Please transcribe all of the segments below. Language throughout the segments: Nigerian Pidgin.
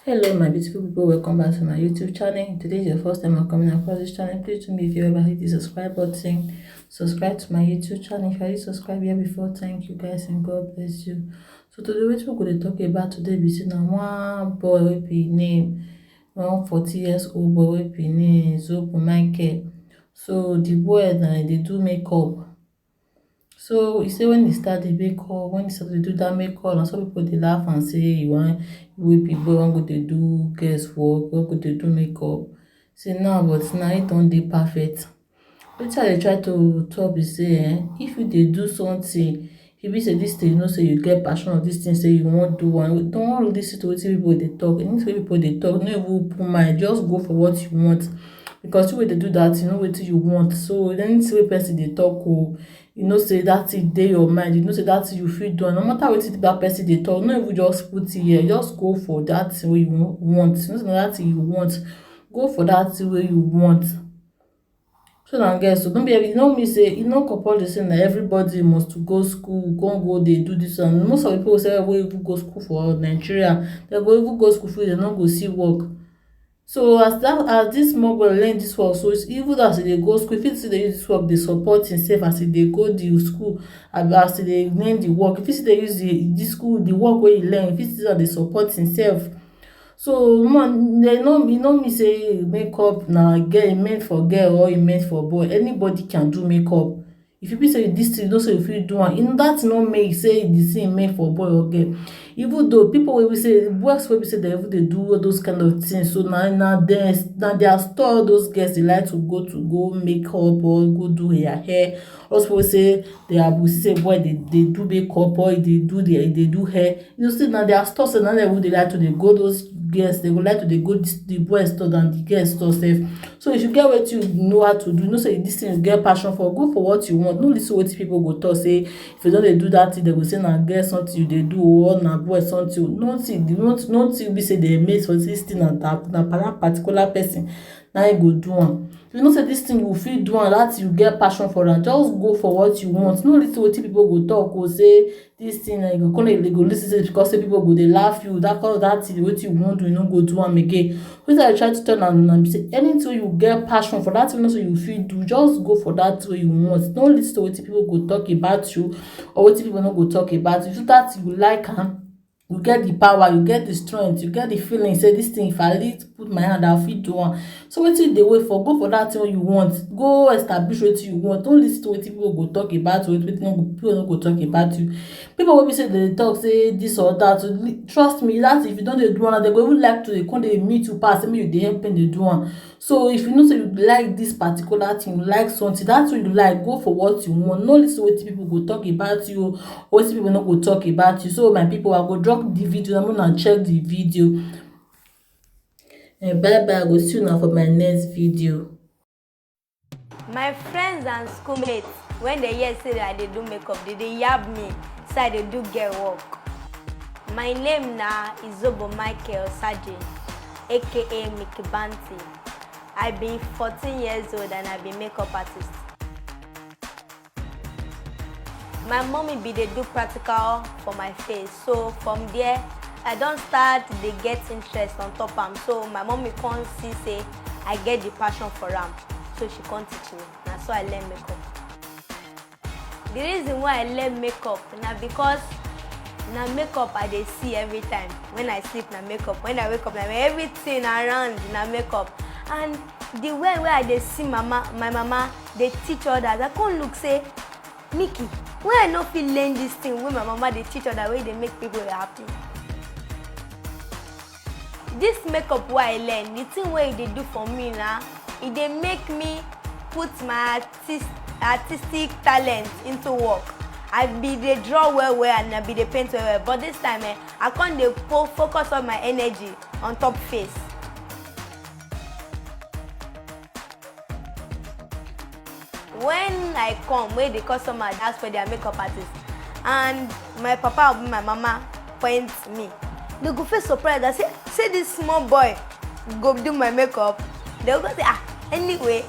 Hello my beautiful people, welcome back to my YouTube channel. If today is your first time of coming across this channel, please do me if you ever hit the subscribe button, subscribe to my YouTube channel. If you already subscribed here before, thank you guys and God bless you. So today we're going to talk about today be saying one boy wey be name 140 years old boy wey be name Zobo Michael. So the boy they do makeup. So you say when they start the makeup, when they start to do that makeup, and some people they laugh and say you want you people want go they do guesswork, want go they do makeup. Say now, but now it don't dey perfect. Wetin I dey try to talk be say if you dey do something, if you say this thing, you know say you get passion of this thing, say you wan do one, don't really listen to wetin people dey talk. Anything wey people dey talk, no even put mind, just go for what you want. Because you wey dey do that, you know wetin you want. So anything wey person dey talk you know say that thing dey your mind, you know say that thing you fit do am. No matter wetin that person dey talk, no even just put ear, just go for that thing wey you want. You know say na that thing you want, go for that thing wey you want. So na guess so don't be you know me say e no compulsory say na everybody must to go school go dey do this one. Most of the people say wey even go school for Nigeria, they go even go school free, they no go see work. So as this small boy learn this work, so even as e dey go school, if fit still dey use this work dey support himself as e dey go the school, as e dey learn the work, if fit still dey use the school the work wey e learn, if fit still dey support himself. So they know e no mean say makeup na girl meant for girl or e meant for boy. Anybody can do makeup. If you be say this thing, you know say you fit do am, that no make say the thing meant for boy or girl. Even though people wey be say boys wey be say they even dey do all those kind of things, so na their store all those girls dey like to go makeup or go do hair. Also people say they are say boy they do makeup or they do hair. You know say na their store, so na them dey like to dey go those girls, they go like to dey go the boy store than the girl store sef. So if you get wetin you know how to do, you know say this thing you get passion for, go for what you want. No listen wetin people go talk say if you don dey do that thing, they go say na girl something you dey do or na boy something. Nothing be say they made for this thing na that particular person na him go do am. If you know say this thing you fit do am, that you get passion for am, just go for what you want. No listen wetin people go talk say this thing you go come dey go listen say because say people go dey laugh you, that thing wetin you wan do you no go do am again. Wetin I try to tell una be say anything you get passion for, that thing you know say you fit do, just go for that way you want. No listen to wetin people go talk about you or wetin people no go talk about you. So that you like am, you get the power, you get the strength, you get the feeling say this thing if I really put my hand I fit do am. So wetin you dey wait for? Go for that thing you want, go establish wetin you want. Don't listen to wetin people go talk about you, wetin people no go talk about you. People wey be say they talk say this or that, trust me, that if you don dey do am, they go even like to dey come dey meet you pass, say make you dey help them dey do am. So if you know say you like this particular thing, you like something, that's what you like, go for what you want. No listen to wetin people go talk about you or wetin people no go talk about you. So my people, I go drop the video, I'm gonna check the video. And bye bye, I go see you now for my next video. My friends and schoolmates, when they hear say that I dey do makeup, they yab me say I dey do girl work. My name na Zobo Michael Sajin, aka Mickey Banty. I be 14 years old and I be makeup artist. My mommy be dey do practical for my face, so from there I don start dey get interest on top am. So my mommy come see say I get the passion for am, so she come teach me. Na so I learn makeup. The reason why I learn makeup na because na makeup I dey see every time. When I sleep na makeup, when I wake up na everything around na makeup. And the way I dey see my mama dey teach others, I come look say Mickey, why I no fit learn this thing wey my mama dey teach others, wey dey make people happy. This makeup wey I learn, the thing wey e dey do for me na e dey make me put my artistic talent into work. I be dey draw well and I be dey paint well, but this time I can't dey focus all my energy on top face. When I come, where the customer ask for their makeup artist, and my papa or my mama point me, they go feel surprised. I say this small boy go do my makeup. They go say anyway.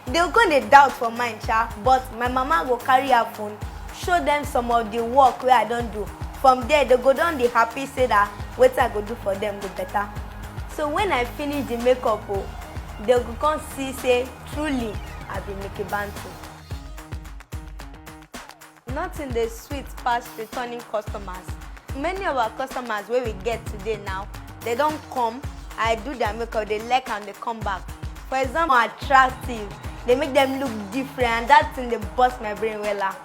They go dey doubt for mine, but my mama go carry her phone, show them some of the work where I don't do. From there, they go down dey happy say that wetin I go do for them go better. So when I finish the makeup, they go come see say truly I be Mickey Bantu. Nothing dey sweet pass returning customers. Many of our customers wey we get today now, they don come, I do their makeup, they like and they come back. For example, attractive, they make them look different, and that thing dey burst my brain wella.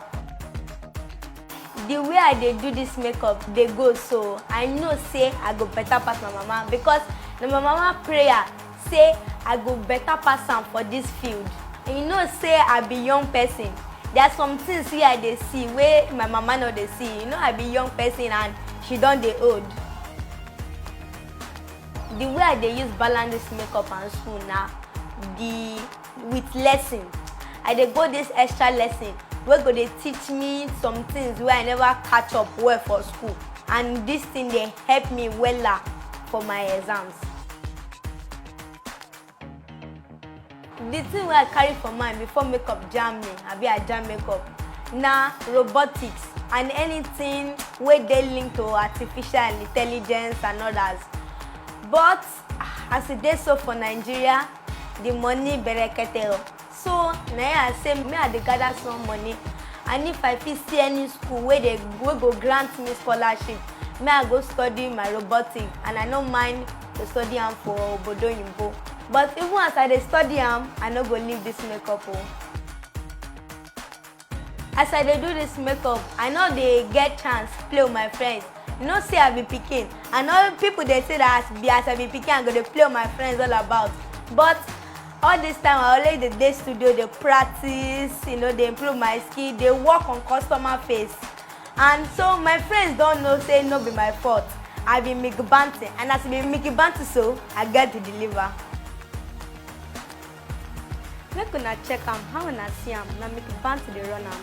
The way I dey do this makeup dey go, so I know say I go better pass my mama, because na my mama prayer say I go better pass am for this field. And you know say I be young person. There are some things wey I dey see wey my mama no dey see. You know I be young person and she don dey old. The way I dey use balance this makeup and school na with lesson. I dey go this extra lesson wey go dey teach me some things wey I never catch up well for school, and this thing dey help me wella for my exams. The thing wey I carry for mind before makeup jam me, abi I jam makeup, na robotics and anything wey dey linked to artificial intelligence and others. But as e dey so for Nigeria, the money berekete. So na I say me I dey gather some money, and if I fit see any school wey go grant me scholarship, me I go study my robotics, and I no mind to study am for obodo oyinbo. But even as I dey study am, I no go leave this makeup. As I dey do this makeup, I no dey get chance play with my friends. You know say I be pikin, and all people dey say that as I be pikin I go dey play with my friends all about. But all this time I always dey studio, dey practice, dey improve my skill, dey work on customer face. And so my friends don know say no be my fault. I be Mickey Bantu, and as I be Mickey Bantu, so I get to deliver. Make una check am, how una see am, na Mickey Bantu dey run am.